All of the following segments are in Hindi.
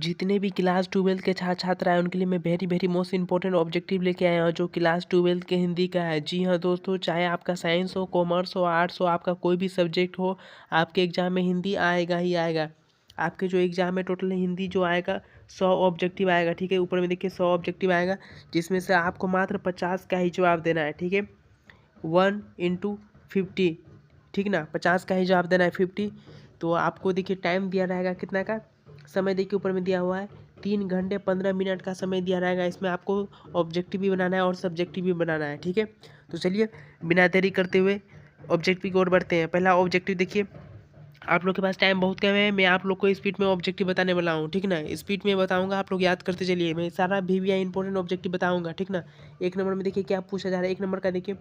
जितने भी क्लास 12 के छात्र छात्रा हैं उनके लिए मैं very very most important objective लेके आया हूँ जो क्लास 12 के हिंदी का है। जी हाँ दोस्तों, चाहे आपका साइंस हो, कॉमर्स हो, आर्ट्स हो, आपका कोई भी सब्जेक्ट हो, आपके एग्जाम में हिंदी आएगा ही आएगा। आपके जो एग्जाम में टोटल हिंदी जो आएगा 100 ऑब्जेक्टिव आएगा। ठीक है, ऊपर में देखिए 100 ऑब्जेक्टिव आएगा, जिसमें से आपको मात्र 50 का ही जवाब देना है। ठीक है, 1 × 50, ठीक ना, 50 का ही जवाब देना है, 50। तो आपको देखिए टाइम दिया रहेगा कितना का समय, देखिए ऊपर में दिया हुआ है 3 घंटे 15 मिनट का समय दिया रहेगा। इसमें आपको ऑब्जेक्टिव भी बनाना है और सब्जेक्टिव भी बनाना है। ठीक है, तो चलिए बिना देरी करते हुए ऑब्जेक्टिव की ओर बढ़ते हैं। पहला ऑब्जेक्टिव देखिए, आप लोग के पास टाइम बहुत कम है, मैं आप लोग को स्पीड में ऑब्जेक्टिव बताने वाला हूँ। ठीक ना, स्पीड में बताऊंगा, आप लोग याद करते चलिए। मैं सारा VVI इंपॉर्टेंट ऑब्जेक्टिव बताऊंगा। ठीक ना, 1 नंबर में देखिए क्या पूछा जा रहा है। 1 नंबर का देखिए,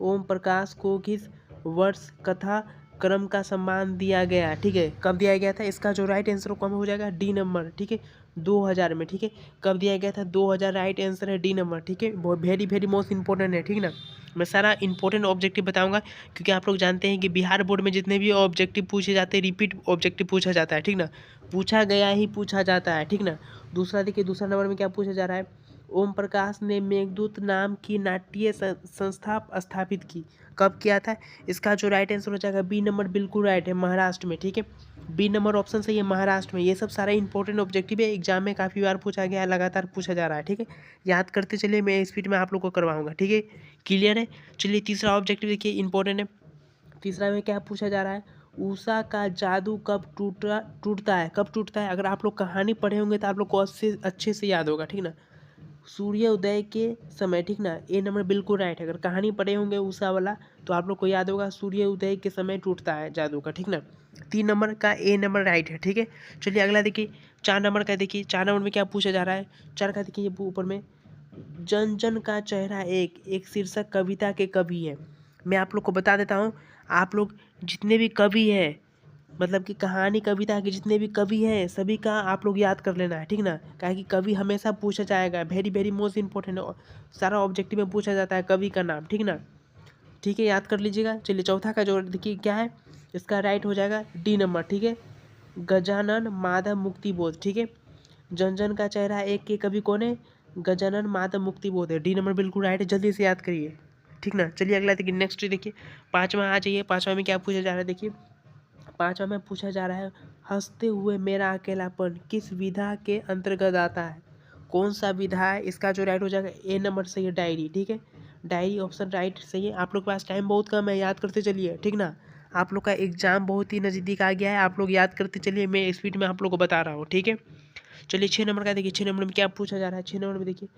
ओम प्रकाश को किस वर्ष कथा क्रम का सम्मान दिया गया। ठीक है, कब दिया गया था, इसका जो राइट आंसर कम हो जाएगा डी नंबर। ठीक है, 2000 में। ठीक है, कब दिया गया था, 2000 राइट आंसर है, डी नंबर। ठीक है, बहुत वेरी वेरी मोस्ट इंपॉर्टेंट है। ठीक ना, मैं सारा इंपॉर्टेंट ऑब्जेक्टिव बताऊंगा, क्योंकि आप लोग जानते हैं कि बिहार बोर्ड में जितने भी ऑब्जेक्टिव पूछे जाते हैं रिपीट ऑब्जेक्टिव पूछा जाता है। ठीक ना, पूछा गया ही पूछा जाता है। ठीक ना, दूसरा देखिए, दूसरा नंबर में क्या पूछा जा रहा है, ओम प्रकाश ने मेघदूत नाम की नाट्य संस्था स्थापित की। कब किया था, इसका जो राइट आंसर हो जाएगा बी नंबर, बिल्कुल राइट है, महाराष्ट्र में। ठीक है, बी नंबर ऑप्शन सही है, महाराष्ट्र में। ये सब सारा इंपॉर्टेंट ऑब्जेक्टिव है, एग्जाम में काफ़ी बार पूछा गया है, लगातार पूछा जा रहा है। ठीक है, याद करते चलिए, मैं स्पीड में आप लोग को करवाऊंगा। ठीक है, क्लियर है। चलिए तीसरा ऑब्जेक्टिव देखिए, इंपॉर्टेंट है। तीसरा में क्या पूछा जा रहा है, उषा का जादू कब टूटता है, कब टूटता है। अगर आप लोग कहानी पढ़े होंगे तो आप लोग को अच्छे से याद होगा। ठीक ना, सूर्य उदय के समय। ठीक ना, ए नंबर बिल्कुल राइट है। अगर कहानी पढ़े होंगे उषा वाला तो आप लोग को याद होगा, सूर्य उदय के समय टूटता है जादू का। ठीक ना, 3 नंबर का ए नंबर राइट है। ठीक है, चलिए अगला देखिए, 4 नंबर का देखिए। 4 नंबर में क्या पूछा जा रहा है, 4 का देखिए, ये ऊपर में जन जन का चेहरा एक शीर्षक कविता के कवि है। मैं आप लोग को बता देता हूँ, आप लोग जितने भी कवि हैं, मतलब कि कहानी कविता के जितने भी कवि हैं सभी का आप लोग याद कर लेना है। ठीक ना, क्या कि कवि हमेशा पूछा जाएगा, वेरी वेरी मोस्ट इंपॉर्टेंट, सारा ऑब्जेक्टिव में पूछा जाता है कवि का नाम। ठीक ना, ठीक है, याद कर लीजिएगा। चलिए चौथा का जो देखिए क्या है, इसका राइट हो जाएगा डी नंबर। ठीक है, गजानन माधव मुक्ति बोध। ठीक है, जन जन का चेहरा एक के कवि कौन है, गजानन माधव मुक्ति बोध है, डी नंबर बिल्कुल राइट है, जल्दी से याद करिए। ठीक ना, चलिए अगला देखिए, नेक्स्ट देखिए, 5वां आ जाइए। 5वां में क्या पूछा जा रहा है, देखिए 5वां में पूछा जा रहा है, हंसते हुए मेरा अकेलापन किस विधा के अंतर्गत आता है। कौन सा विधा है, इसका जो राइट हो जाएगा ए नंबर सही है, डायरी। ठीक है, डायरी ऑप्शन राइट सही है। आप लोग के पास टाइम बहुत कम है, याद करते चलिए। ठीक ना, आप लोग का एग्जाम बहुत ही नज़दीक आ गया है, आप लोग याद करते चलिए, मैं स्पीड में आप लोग को बता रहा हूँ। ठीक है, चलिए 6 नंबर का देखिए। 6 नंबर में क्या पूछा जा रहा है, 6 नंबर में देखिए,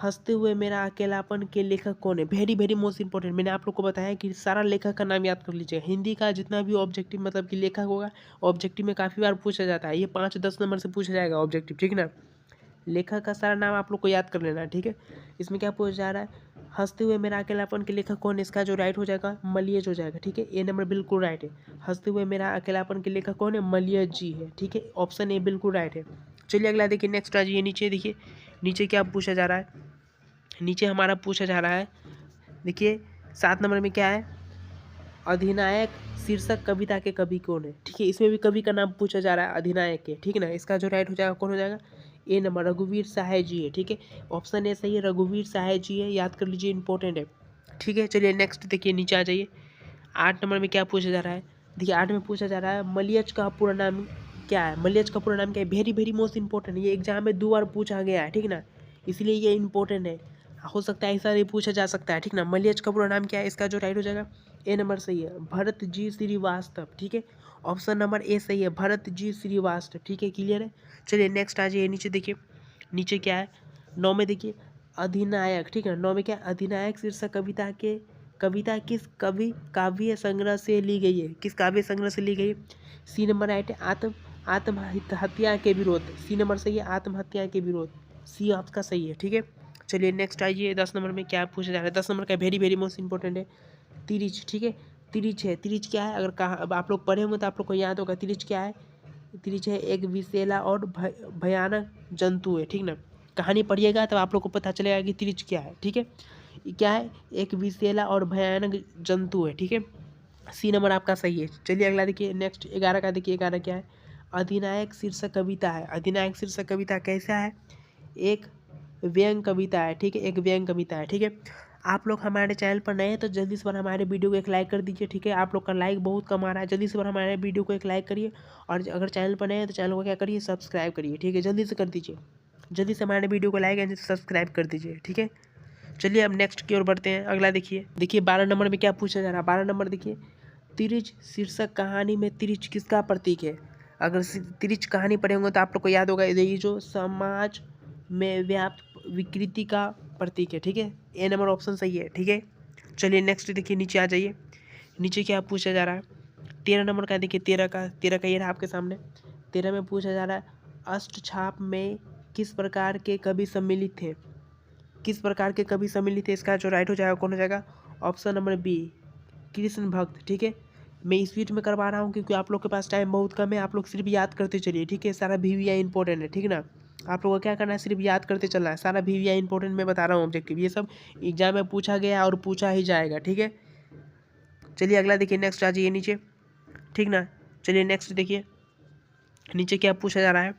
हंसते हुए मेरा अकेलापन के लेखक कौन है। वेरी वेरी मोस्ट इंपॉर्टेंट, मैंने आप लोग को बताया कि सारा लेखक का नाम याद कर लीजिएगा। हिंदी का जितना भी ऑब्जेक्टिव मतलब कि लेखक होगा, ऑब्जेक्टिव में काफ़ी बार पूछा जाता है, ये 5-10 नंबर से पूछा जाएगा ऑब्जेक्टिव। ठीक ना, लेखक का सारा नाम आप लोग को याद कर लेना है। ठीक है, इसमें क्या पूछा जा रहा है, हंसते हुए मेरा अकेलापन के लेखक कौन है, इसका जो राइट हो जाएगा मलियज हो जाएगा। ठीक है, ए नंबर बिल्कुल राइट है, हंसते हुए मेरा अकेलापन के लेखक कौन है, मलियज जी है। ठीक है, ऑप्शन ए बिल्कुल राइट है। चलिए अगला देखिए, नेक्स्ट आ जाइए नीचे। देखिए नीचे क्या पूछा जा रहा है, नीचे हमारा पूछा जा रहा है, देखिए 7 नंबर में क्या है, अधिनायक शीर्षक कविता के कवि कौन है। ठीक है, इसमें भी कवि का नाम पूछा जा रहा है, अधिनायक के। ठीक है ना, इसका जो राइट हो जाएगा कौन हो जाएगा, ए नंबर रघुवीर सहाय जी है। ठीक है, ऑप्शन ए सही है, रघुवीर सहाय जी है, याद कर लीजिए, इंपॉर्टेंट है। ठीक है, चलिए नेक्स्ट देखिए, नीचे आ जाइए। 8 नंबर में क्या पूछा जा रहा है, देखिए 8 में पूछा जा रहा है, मलियज का पूरा नाम क्या है। मलियज का पूरा नाम क्या है, वेरी वेरी मोस्ट इंपॉर्टेंट, ये एग्जाम में 2 बार पूछा गया है। ठीक ना, इसलिए ये इंपॉर्टेंट है, हो सकता है ऐसा नहीं पूछा जा सकता है। ठीक ना, मलियज का पूरा नाम क्या है, इसका जो राइट हो जाएगा ए नंबर सही है, भरत जी श्रीवास्तव। ठीक है, ऑप्शन नंबर ए सही है, भरत जी श्रीवास्तव। ठीक है, क्लियर है। चलिए नेक्स्ट आ जाइए नीचे। देखिए नीचे क्या है, 9 में देखिए, अधिनायक। ठीक है, 9 में क्या, अधिनायक शीर्षक कविता किस कवि काव्य संग्रह से ली गई है, किस काव्य संग्रह से ली गई है। सी नंबर राइट है, आत्महत्या के विरोध, सी नंबर सही है, आत्महत्या के विरोध, सी आपका सही है। ठीक है, चलिए नेक्स्ट आइए। 10 नंबर में क्या पूछा जा रहा है, 10 नंबर का वेरी वेरी मोस्ट इंपॉर्टेंट है, तिरिच। ठीक है, तिरिच है, तिरिच क्या है, अगर कहा अब आप लोग पढ़े होंगे तो आप लोग को याद होगा, तिरिच क्या है, तिरिच है एक विषैला और भयानक जंतु है। ठीक ना, कहानी पढ़िएगा तब आप लोग को पता चलेगा कि तिरिच क्या है। ठीक है, ये क्या है, एक विषैला और भयानक जंतु है। ठीक है, सी नंबर आपका सही है। चलिए अगला देखिए, नेक्स्ट 11 का देखिए, 11 क्या है, अधिनायक शीर्षक कविता है। अधिनायक शीर्षक कविता कैसा है? एक व्यंग कविता है, ठीक है, एक व्यंग कविता है, ठीक है। आप लोग हमारे चैनल पर नए हैं तो जल्दी से हमारे वीडियो को एक लाइक कर दीजिए, ठीक है। आप लोग का लाइक बहुत कम आ रहा है, जल्दी से हमारे वीडियो को एक लाइक करिए, और अगर चैनल पर नए हैं तो चैनल को क्या करिए, सब्सक्राइब करिए, ठीक है। जल्दी से कर दीजिए, जल्दी से हमारे वीडियो को लाइक एंड सब्सक्राइब कर दीजिए, ठीक है। चलिए अब नेक्स्ट की ओर बढ़ते हैं। अगला देखिए 12 नंबर में क्या पूछा जा रहा है। 12 नंबर देखिए, तिरिच शीर्षक कहानी में तिरिच किसका प्रतीक है? अगर तिरिच कहानी पढ़े होंगे तो आप लोग को याद होगा, ये जो समाज में व्याप्त विकृति का प्रतीक है, ठीक है। ए नंबर ऑप्शन सही है, ठीक है। चलिए नेक्स्ट देखिए, नीचे आ जाइए। नीचे क्या पूछा जा रहा है? 13 नंबर का देखिए, 13 का ये रहा आपके सामने। 13 में पूछा जा रहा है, अष्टछाप में किस प्रकार के कवि सम्मिलित थे? किस प्रकार के कवि सम्मिलित थे? इसका जो राइट हो जाएगा कौन हो जाएगा? ऑप्शन नंबर बी, कृष्ण भक्त, ठीक है। मैं स्पीड में करवा रहा हूँ क्योंकि आप लोग के पास टाइम बहुत कम है। आप लोग सिर्फ याद करते चलिए, ठीक है। सारा VVI इंपॉर्टेंट है, ठीक ना। आप लोगों को क्या करना है, सिर्फ याद करते चलना है। सारा VVI इंपॉर्टेंट मैं बता रहा हूँ, ऑब्जेक्टिव ये सब एग्जाम में पूछा गया और पूछा ही जाएगा, ठीक है। चलिए अगला देखिए, नेक्स्ट आ जाइए नीचे, ठीक ना। चलिए नेक्स्ट देखिए, नीचे क्या पूछा जा रहा है।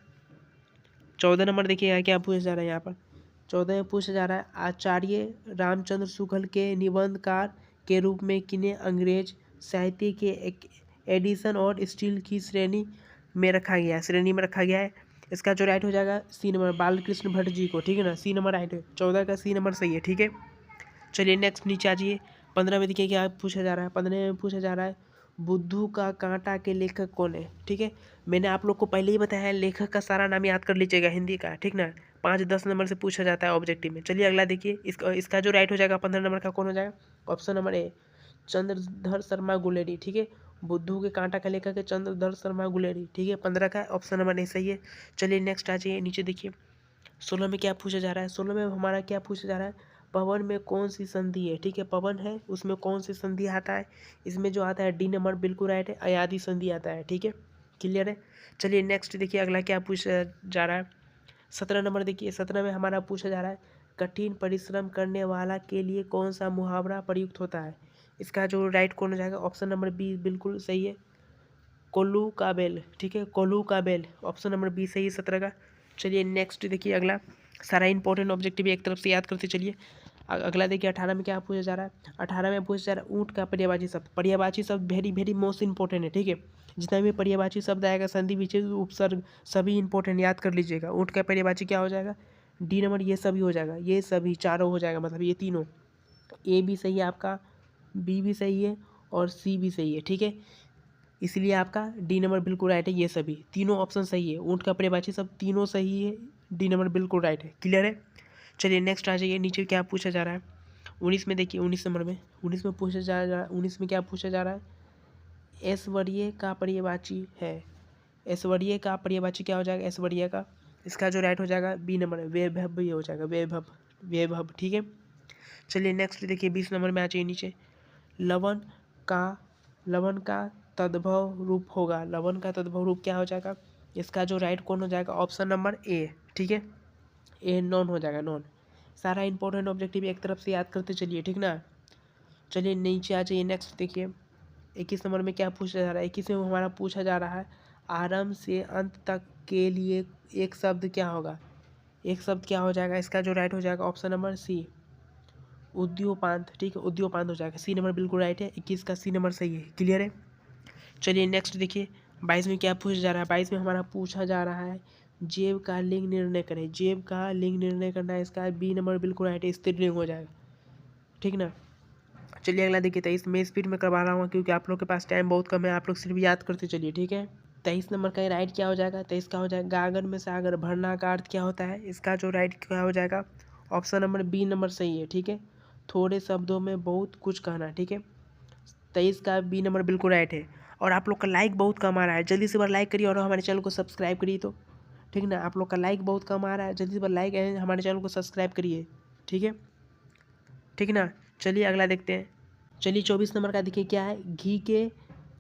14 नंबर देखिए क्या पूछा जा रहा है यहाँ पर। 14 में पूछा जा रहा है, आचार्य रामचंद्र शुक्ल के निबंधकार के रूप में किन्हें अंग्रेज साहित्य के एक एडिशन और स्टील की श्रेणी में रखा गया है। इसका जो राइट हो जाएगा सी नंबर, बालकृष्ण भट्ट जी को, ठीक है ना। सी नंबर राइट है, 14 का सी नंबर सही है, ठीक है। चलिए नेक्स्ट नीचे आ जाइए। 15 में देखिए क्या पूछा जा रहा है। 15 में पूछा जा रहा है, बुद्धू का कांटा के लेखक कौन है? ठीक है, मैंने आप लोग को पहले ही बताया है, लेखक का सारा नाम याद कर लीजिएगा हिंदी का, ठीक ना। 5-10 नंबर से पूछा जाता है ऑब्जेक्टिव में। चलिए अगला देखिए, इसका जो राइट हो जाएगा 15 नंबर का कौन हो जाएगा? Option number A, Chandradhar Sharma Guleri, ठीक है। बुद्धू के कांटा का लेखक है चंद्रधर शर्मा गुलेरी, ठीक है। 15 का ऑप्शन नंबर ए सही है। चलिए नेक्स्ट आ जाइए, नीचे देखिए 16 में क्या पूछा जा रहा है। 16 में हमारा क्या पूछा जा रहा है, पवन में कौन सी संधि है? ठीक है, पवन है, उसमें कौन सी संधि आता है? इसमें जो आता है डी नंबर बिल्कुल राइट है, अयादी संधि आता है, ठीक है, क्लियर है। चलिए नेक्स्ट देखिए, अगला क्या पूछा जा रहा है। 17 नंबर देखिए, 17 में हमारा पूछा जा रहा है, कठिन परिश्रम करने वाला के लिए कौन सा मुहावरा प्रयुक्त होता है? इसका जो राइट कौन हो जाएगा? ऑप्शन नंबर बी बिल्कुल सही है, कोल्लू का बेल, ठीक है, कोल्लू का बेल, ऑप्शन नंबर बी सही है 17 का। चलिए नेक्स्ट देखिए, अगला सारा इंपॉर्टेंट ऑब्जेक्टिव एक तरफ से याद करते चलिए। अगला देखिए 18 में क्या पूछा जा रहा है। 18 में पूछा जा रहा है, ऊँट का पर्यायवाची शब्द। पर्यायवाची शब्द वेरी वेरी मोस्ट इंपॉर्टेंट है, ठीक है। जितना भी पर्यायवाची शब्द आएगा, संधि विच्छेद उपसर्ग सभी इंपॉर्टेंट याद कर लीजिएगा। ऊँट का पर्यायवाची क्या हो जाएगा? डी नंबर, ये सभी हो जाएगा, ये सभी चारों हो जाएगा, मतलब ये तीनों। ए भी सही है आपका, बी भी सही है और सी भी सही है, ठीक है। इसलिए आपका डी नंबर बिल्कुल राइट है, ये सभी तीनों ऑप्शन सही है। ऊँट का पर्यायवाची सब तीनों सही है, डी नंबर बिल्कुल राइट है, क्लियर है। चलिए नेक्स्ट आ जाइए, नीचे क्या पूछा जा रहा है। 19 में देखिए, 19 नंबर में 19 में पूछा जा रहा है, 19 में क्या पूछा जा रहा है, ऐश्वर्य का पर्यायवाची है। ऐश्वर्य का पर्यायवाची क्या हो जाएगा? ऐश्वर्य का, इसका जो राइट हो जाएगा बी नंबर, वैभव हो जाएगा, वैभव, ठीक है। चलिए नेक्स्ट देखिए, 20 नंबर में आ जाइए नीचे, लवन का तद्भव रूप होगा। लवन का तद्भव रूप क्या हो जाएगा? इसका जो राइट कौन हो जाएगा? ऑप्शन नंबर ए, ठीक है, ए नॉन हो जाएगा, नॉन। सारा इंपॉर्टेंट ऑब्जेक्टिव एक तरफ से याद करते चलिए, ठीक ना। चलिए नीचे आ जाइए, नेक्स्ट देखिए 21 नंबर में क्या पूछा जा रहा है। 21 में हमारा पूछा जा रहा है, आरंभ से अंत तक के लिए एक शब्द क्या होगा? एक शब्द क्या हो जाएगा? इसका जो राइट हो जाएगा ऑप्शन नंबर सी, उद्योपांत, ठीक है, उद्योपांत हो जाएगा। सी नंबर बिल्कुल राइट है, 21 का सी नंबर सही है, क्लियर है। चलिए नेक्स्ट देखिए, 22 में क्या पूछा जा रहा है। 22 में हमारा पूछा जा रहा है, जेब का लिंग निर्णय करें। जेब का लिंग निर्णय करना है, इसका बी नंबर बिल्कुल राइट है, स्त्रीलिंग हो जाएगा, ठीक ना। चलिए अगला देखिए, 23 में स्पीड में करवा रहा हूँ क्योंकि आप लोग के पास टाइम बहुत कम है, आप लोग सिर्फ याद करते चलिए, ठीक है। 23 नंबर का राइट क्या हो जाएगा? 23 का हो जाएगा, गागर में सागर भरना का अर्थ क्या होता है? इसका जो राइट क्या हो जाएगा? ऑप्शन नंबर बी नंबर सही है, ठीक है, थोड़े शब्दों में बहुत कुछ कहना, ठीक है। 23 का बी नंबर बिल्कुल राइट है। और आप लोग का लाइक बहुत कम आ रहा है, जल्दी से बार लाइक करिए और हमारे चैनल को सब्सक्राइब करिए, तो ठीक ना। आप लोग का लाइक बहुत कम आ रहा है, जल्दी से बार लाइक एंड हमारे चैनल को सब्सक्राइब करिए, ठीक है, ठीक ना। चलिए अगला देखते हैं। चलिए 24 नंबर का देखिए क्या है, घी के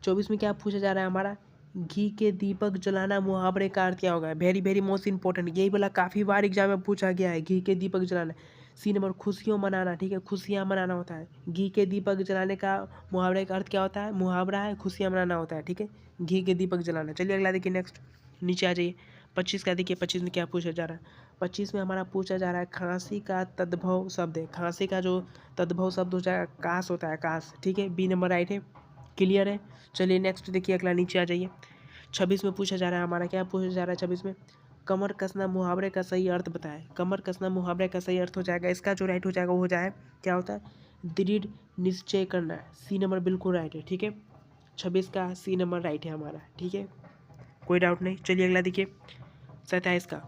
24 में क्या पूछा जा रहा है हमारा, घी के दीपक जलाना मुहावरे का अर्थ क्या होगा? वेरी वेरी मोस्ट इंपॉर्टेंट, यही वाला काफ़ी बार एग्जाम में पूछा गया है, घी के दीपक जलाना। सी नंबर, खुशियों मनाना, ठीक है, खुशियाँ मनाना होता है। घी के दीपक जलाने का मुहावरे का अर्थ क्या होता है? मुहावरा है, खुशियाँ मनाना होता है, ठीक है, घी के दीपक जलाना। चलिए अगला देखिए नेक्स्ट। नीचे आ जाइए। 25 का देखिए 25 में क्या पूछा जा रहा है। 25 में हमारा पूछा जा रहा है खांसी का तद्भव शब्द है। खांसी का जो तद्भव शब्द हो जाएगा काश होता है, काश। ठीक है, बी नंबर राइट है, क्लियर है। चलिए नेक्स्ट देखिए, अगला नीचे आ जाइए। 26 में पूछा जा रहा है हमारा, क्या पूछा जा रहा है 26 में, कमर कसना मुहावरे का सही अर्थ बताएं। कमर कसना मुहावरे का सही अर्थ हो जाएगा, इसका जो राइट हो जाएगा वो हो जाए, क्या होता है, दृढ़ निश्चय करना है। सी नंबर बिल्कुल राइट है। ठीक है, 26 का सी नंबर राइट है हमारा। ठीक है, कोई डाउट नहीं। चलिए अगला देखिए 27 का।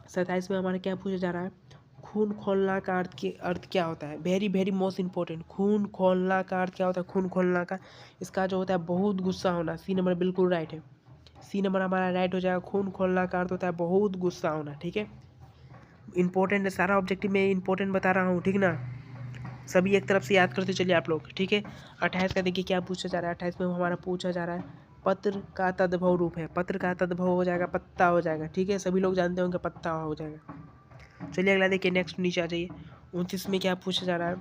27 में हमारा क्या पूछा जा रहा है, खून खोलना का अर्थ क्या होता है। वेरी वेरी मोस्ट इंपॉर्टेंट, खून खोलना का अर्थ क्या होता है। खून खोलना का, इसका जो होता है बहुत गुस्सा होना। सी नंबर बिल्कुल राइट है, सी नंबर हमारा राइट हो जाएगा। खून खोलना का अर्थ होता है बहुत गुस्सा होना। ठीक है, इंपॉर्टेंट है, सारा ऑब्जेक्टिव में इंपॉर्टेंट बता रहा हूँ, ठीक ना। सभी एक तरफ से याद करते चलिए आप लोग। ठीक है, 28 का देखिए क्या पूछा जा रहा है। 28 में हमारा पूछा जा रहा है पत्र का तद्भव रूप है। पत्र का तद्भव हो जाएगा पत्ता हो जाएगा। ठीक है, सभी लोग जानते होंगे पत्ता हो जाएगा। चलिए अगला देखिए, नेक्स्ट नीचे आ जाइए। 29 में क्या पूछा जा रहा है।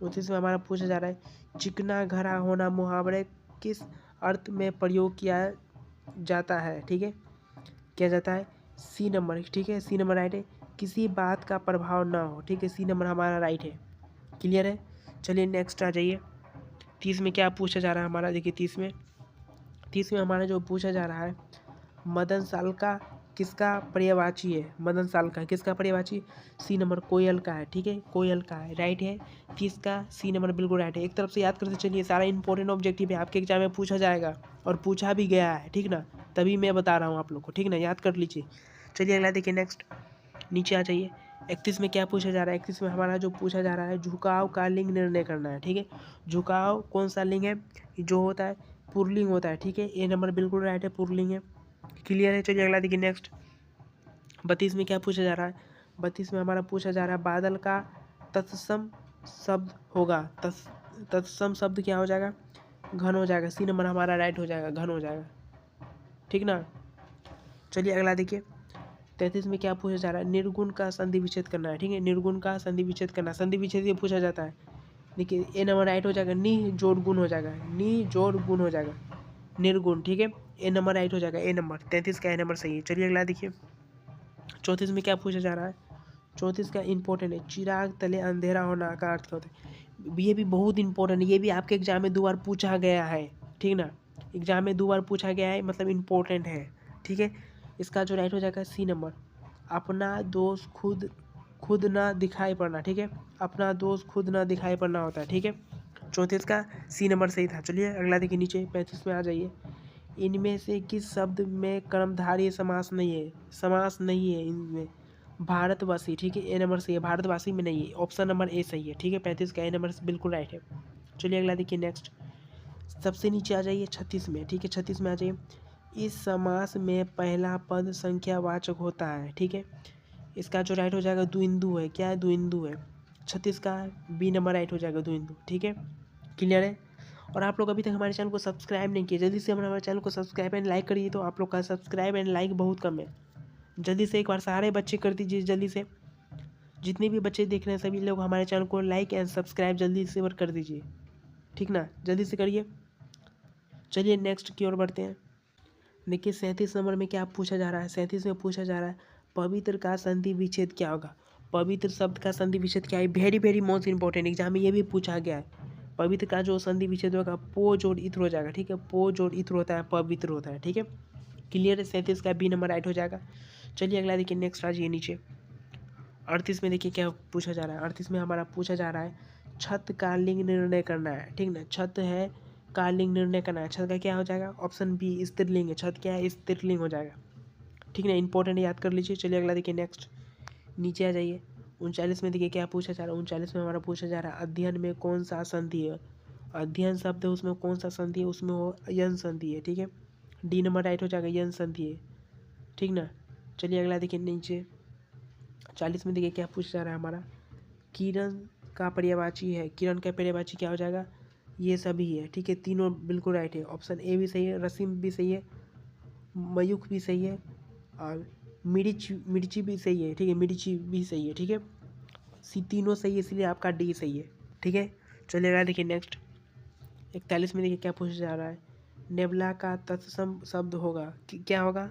29 में हमारा पूछा जा रहा है चिकना घरा होना मुहावरे किस अर्थ में प्रयोग किया जाता है। ठीक है, किया जाता है, सी नंबर। ठीक है, सी नंबर राइट है, किसी बात का प्रभाव ना हो। ठीक है, सी नंबर हमारा राइट है, क्लियर है। चलिए नेक्स्ट आ जाइए। 30 में क्या पूछा जा रहा है हमारा, देखिए 30 में हमारा जो पूछा जा रहा है, मदन साल का किसका पर्यायवाची है। मदन साल का किसका पर्यायवाची, सी नंबर कोयल का है। ठीक है, कोयल का है, राइट है। 30 का सी नंबर बिल्कुल राइट है। एक तरफ से याद करते चलिए, सारा इंपॉर्टेंट ऑब्जेक्टिव है, आपके एग्जाम में पूछा जाएगा और पूछा भी गया है। ठीक ना, तभी मैं बता रहा हूँ आप लोग को, ठीक ना, याद कर लीजिए। चलिए अगला देखिए, नेक्स्ट नीचे आ जाइए। 31 में क्या पूछा जा रहा है। 31 में हमारा जो पूछा जा रहा है, झुकाव का लिंग निर्णय करना है। ठीक है, झुकाव कौन सा लिंग है, जो होता है पुरलिंग होता है। ठीक है, ए नंबर बिल्कुल राइट है, पुरलिंग है, क्लियर है। चलिए अगला देखिए, नेक्स्ट 32 में क्या पूछा जा रहा है। 32 में हमारा पूछा जा रहा है बादल का तत्सम शब्द होगा। तत्सम शब्द क्या हो जाएगा, घन हो जाएगा। सी नंबर हमारा राइट हो जाएगा, घन हो जाएगा, ठीक ना। चलिए अगला देखिए, 33 में क्या पूछा जा रहा है, निर्गुण का संधि विच्छेद करना है। ठीक है, निर्गुण का संधि विच्छेद करना, संधि विच्छेद ये पूछा जाता है। देखिए ए नंबर राइट हो जाएगा, नी जोड़ गुण हो जाएगा, नी जोड़ गुण हो जाएगा, निर्गुण। ठीक है, ए नंबर राइट हो जाएगा, ए नंबर 33 का ए नंबर सही है। चलिए अगला देखिए, 34 में क्या पूछा जा रहा है। 34 का इंपॉर्टेंट है, चिराग तले अंधेरा होना का अर्थ क्या होता है। ये भी बहुत इंपॉर्टेंट है, ये भी आपके एग्जाम में 2 बार पूछा गया है। ठीक ना, एग्जाम में 2 बार पूछा गया है, मतलब इंपॉर्टेंट है। ठीक है, इसका जो राइट हो जाएगा सी नंबर, अपना दोष खुद खुद ना दिखाई पड़ना। ठीक है, अपना दोष खुद ना दिखाई पड़ना होता है। ठीक है, 34 का सी नंबर सही था। चलिए अगला देखिए, नीचे 35 में आ जाइए। इनमें से किस शब्द में कर्मधारय समास नहीं है। समास नहीं है इनमें, भारतवासी। ठीक है, ए नंबर सही है, भारतवासी में नहीं है, ऑप्शन नंबर ए सही है। ठीक है, 35 का ए नंबर बिल्कुल राइट है। चलिए अगला देखिए, नेक्स्ट सबसे नीचे आ जाइए 36 में। ठीक है, 36 में आ जाइए। इस समास में पहला पद संख्यावाचक होता है। ठीक है, इसका जो राइट हो जाएगा द्विंदु है। क्या है, द्विंदु है। 36 का बी नंबर राइट हो जाएगा, द्विंदु। ठीक है, क्लियर है। और आप लोग अभी तक हमारे चैनल को सब्सक्राइब नहीं किए, जल्दी से हमारे चैनल को सब्सक्राइब एंड लाइक करिए। तो आप लोग का सब्सक्राइब एंड लाइक बहुत कम है, जल्दी से एक बार सारे बच्चे कर दीजिए। जल्दी से जितने भी बच्चे देख रहे हैं सभी लोग हमारे चैनल को लाइक एंड सब्सक्राइब जल्दी से कर दीजिए, ठीक ना, जल्दी से करिए। चलिए नेक्स्ट की ओर बढ़ते हैं। देखिए 37 नंबर में क्या पूछा जा रहा है। 37 में पूछा जा रहा है पवित्र का संधि विच्छेद क्या होगा। पवित्र शब्द का संधि विच्छेद क्या है, very very most important, exam में ये भी पूछा गया है। पवित्र का जो संधि विच्छेद होगा पो जोड़ इत्र हो जाएगा। ठीक है, पो जोड़ इत्र होता है, पवित्र होता है। ठीक है, क्लियर है। 37 का बी नंबर राइट हो जाएगा। चलिए अगला देखिए, नेक्स्ट आ जाइए नीचे 38 में। देखिए क्या पूछा जा रहा है। 38 में हमारा पूछा जा रहा है छत का लिंग निर्णय करना है। ठीक ना, छत है का लिंग निर्णय करना है। छत का क्या हो जाएगा, ऑप्शन बी स्त्रीलिंग है, छत क्या है, स्त्रीलिंग हो जाएगा। ठीक ना, इंपॉर्टेंट याद कर लीजिए। चलिए अगला देखिए, नेक्स्ट नीचे आ जाइए। 39 में देखिए क्या पूछा जा रहा है। 39 में हमारा पूछा जा रहा है अध्ययन में कौन सा संधि है। अध्ययन शब्द है, उसमें कौन सा संधि है, उसमें वो यन संधि है। ठीक है, डी नंबर राइट हो जाएगा, यन संधि है। ठीक ना, चलिए अगला देखिए नीचे 40 में देखिए क्या पूछा जा रहा है हमारा, किरण का पर्यायवाची है। किरण का पर्यायवाची क्या हो जाएगा, ये सभी है। ठीक है, तीनों बिल्कुल राइट है, ऑप्शन ए भी सही है, रसीम भी सही है, मयूख भी सही है, और मिर्ची भी सही है। ठीक है, मिर्ची भी सही है। ठीक है, तीनों सही है, इसलिए आपका डी सही है। ठीक है, चलिएगा देखिए नेक्स्ट 41 में देखिए क्या पूछा जा रहा है, नेबला का तत्सम शब्द होगा क्या होगा,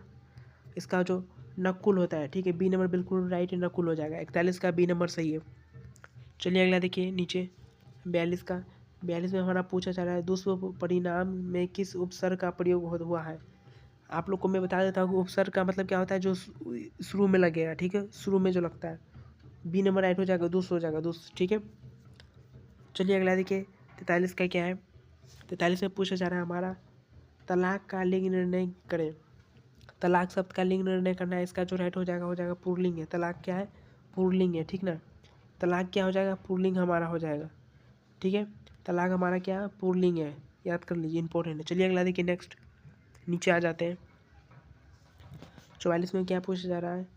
इसका जो नकुल होता है, ठीक है, बी नंबर बिल्कुल राइट है, नकुल हो जाएगा। 41 का बी नंबर सही है। चलिए अगला देखिए नीचे 42 का। 42 में हमारा पूछा जा रहा है दुष्प परिणाम में किस उपसर्ग का प्रयोग हुआ है। आप लोग को मैं बता देता हूँ कि उपसर्ग का मतलब क्या होता है, जो शुरू में लगेगा, ठीक है, शुरू में जो लगता है। बी नंबर राइट हो जाएगा, दुष्ट हो जाएगा, दुष्ट, ठीक है। चलिए अगला देखिए 43 का क्या है। 43 में पूछा जा रहा है हमारा तलाक का लिंग निर्णय करें। तलाक शब्द का लिंग निर्णय करना है, इसका जो राइट हो जाएगा पुल्लिंग है। तलाक क्या है, पुल्लिंग है, ठीक ना। तलाक क्या हो जाएगा, पुल्लिंग हमारा हो जाएगा, ठीक है। तलाक हमारा क्या पुल्लिंग है, याद कर लीजिए, इंपॉर्टेंट है। चलिए अगला देखिए नेक्स्ट, नीचे आ जाते हैं। 44 में क्या पूछा जा रहा है,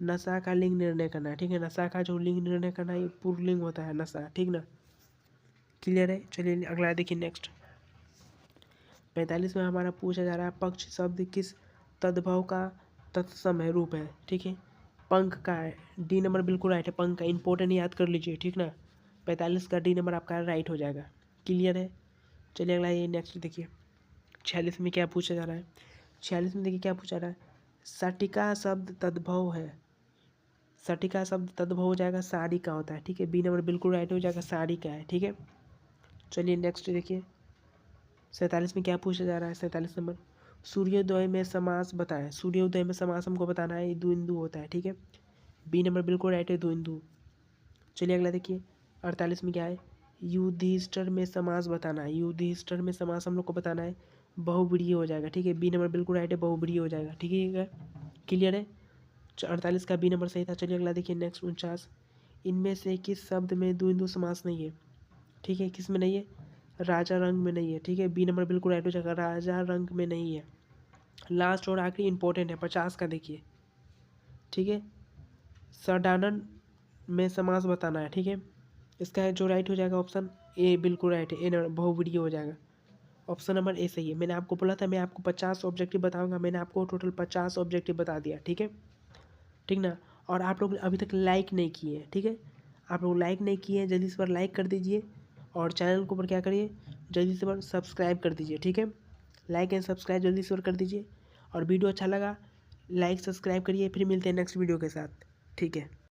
नशा का लिंग निर्णय करना है, ठीक है। नशा का जो लिंग निर्णय करना है ये पुल्लिंग होता है, नशा, ठीक ना। क्लियर है। चलिए अगला देखिए नेक्स्ट। 45 में हमारा पूछा जा रहा है पक्ष शब्द किस तद्भव का तत्सम रूप है, ठीक है। पंख का है, डी नंबर बिल्कुल राइट है, पंख का, इंपॉर्टेंट याद कर लीजिए, ठीक ना। 45 का डी नंबर आपका राइट हो जाएगा। क्लियर है। चलिए अगला ये नेक्स्ट देखिए 46 में क्या पूछा जा रहा है। 46 में देखिए क्या पूछा रहा है, सटिका शब्द तद्भव है। सटिका शब्द तद्भव हो जाएगा, साड़ी का होता है, ठीक है। बी नंबर बिल्कुल राइट हो जाएगा, साड़ी का है, ठीक है। चलिए नेक्स्ट देखिए 47 में क्या पूछा जा रहा है। 47 नंबर सूर्योदय में समास बताएं। सूर्योदय में समास हमको बताना है, द्विंदु होता है, ठीक है। बी नंबर बिल्कुल राइट है, द्विंदु। चलिए अगला देखिए 48 में क्या है, युधिष्ठिर में समास बताना है। युधिष्ठिर में समास हम लोग को बताना है, बहुब्रीहि हो जाएगा, ठीक है। बी नंबर बिल्कुल राइट है, बहुब्रीहि हो जाएगा, ठीक है। क्लियर है। 48 का बी नंबर सही था। चलिए अगला देखिए नेक्स्ट 49, इनमें से किस शब्द में द्विंदु समास नहीं है, ठीक है। किस में नहीं है, राजा रंग में नहीं है, ठीक है। बी नंबर बिल्कुल राइट हो जाएगा, राजा रंग में नहीं है। लास्ट और आखिरी इंपॉर्टेंट है 50 का देखिए, ठीक है। सडानन में समास बताना है, ठीक है। इसका जो राइट हो जाएगा ऑप्शन ए बिल्कुल राइट है, ए नंबर बहुब्रीहि हो जाएगा, ऑप्शन नंबर ए सही है। मैंने आपको बोला था मैं आपको 50 ऑब्जेक्टिव बताऊंगा, मैंने आपको टोटल 50 ऑब्जेक्टिव बता दिया, ठीक है, ठीक ना। और आप लोग अभी तक लाइक नहीं किए हैं, ठीक है। आप लोग लाइक नहीं किए हैं, जल्दी से पर लाइक कर दीजिए और चैनल को पर क्या करिए, जल्दी से पर सब्सक्राइब कर दीजिए, ठीक है। लाइक एंड सब्सक्राइब जल्दी से पर कर दीजिए और वीडियो अच्छा लगा लाइक सब्सक्राइब करिए। फिर मिलते हैं नेक्स्ट वीडियो के साथ, ठीक है।